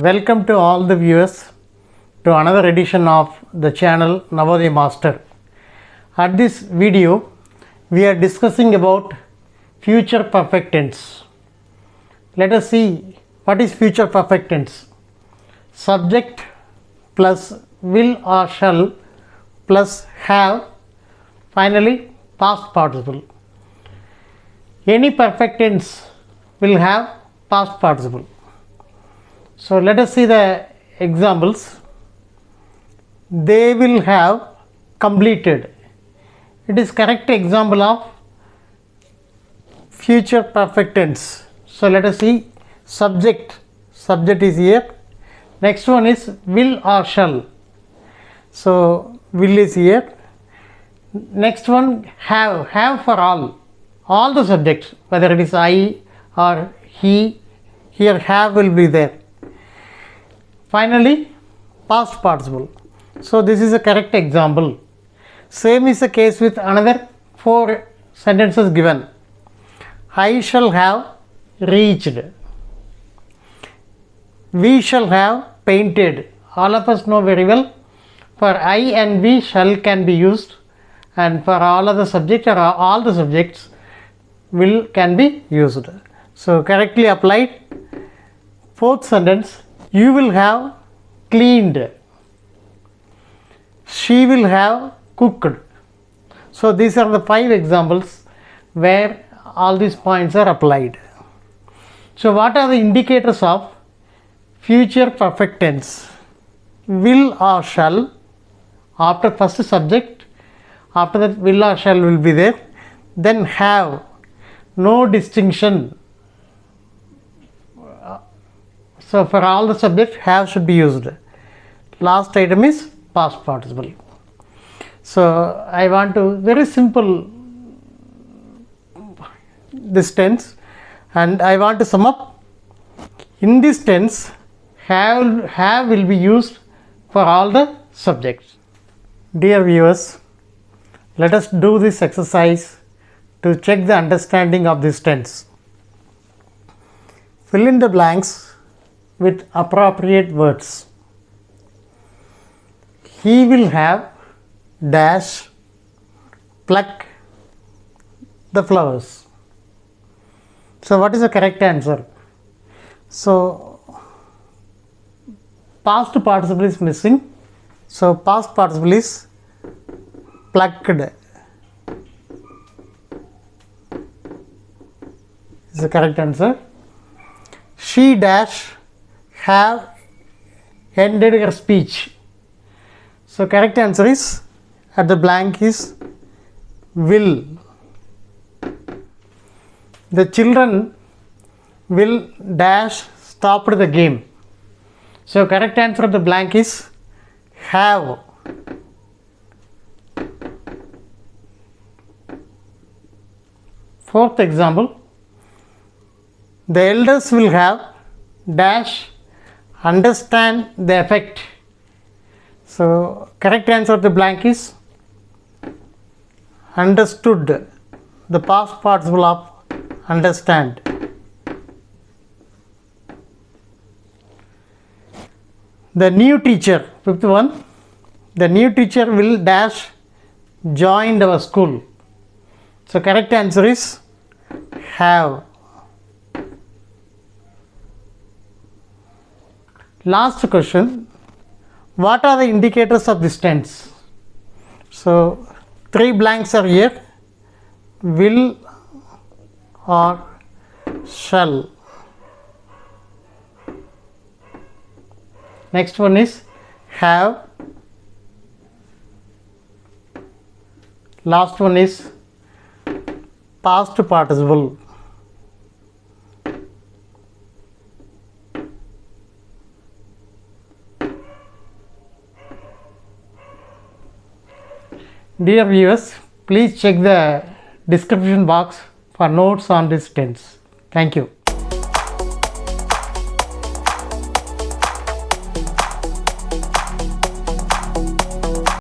Welcome to all the viewers to another edition of the channel Navodaya Master. At this video, we are discussing about future perfect tense. Let us see what is future perfect tense. Subject plus will or shall plus have, finally past participle. Any perfect tense will have past participle. So let us see the examples. They will have completed. It is correct example of future perfect tense. So let us see subject. Subject is here. Next one is will or shall. So will is here. Next one have. Have for all the subjects, whether it is I or he. Here have will be there. Finally, past participle. So this is a correct example. Same is the case with another 4 sentences given. I shall have reached. We shall have painted. All of us know very well, for I and we shall can be used, and for all other subjects or all the subjects will can be used. So correctly applied. Fourth sentence, you will have cleaned. She will have cooked. So these are the 5 examples where all these points are applied. So what are the indicators of future perfect tense? Will or shall, after first subject, after that will or shall will be there. Then have, no distinction. So for all the subjects, have should be used. Last item is past participle. So I want to very simple this tense, and I want to sum up. In this tense, have will be used for all the subjects. Dear viewers, let us do this exercise to check the understanding of this tense. Fill in the blanks with appropriate words. He will have dash pluck the flowers. So what is the correct answer? So past participle is missing. So past participle is plucked. Is the correct answer. She dash have ended her speech. So correct answer is, at the blank is will. The children will dash stopped the game. So correct answer of the blank is have. Fourth example, the elders will have dash understand the effect. So correct answer of the blank is understood, the past participle of understand. The new teacher, fifth one, the new teacher will dash joined our school. So correct answer is have. Last question, what are the indicators of this tense? So 3 blanks are here, will or shall. Next one is have. Last one is past participle. Dear viewers, please check the description box for notes on this tense. Thank you.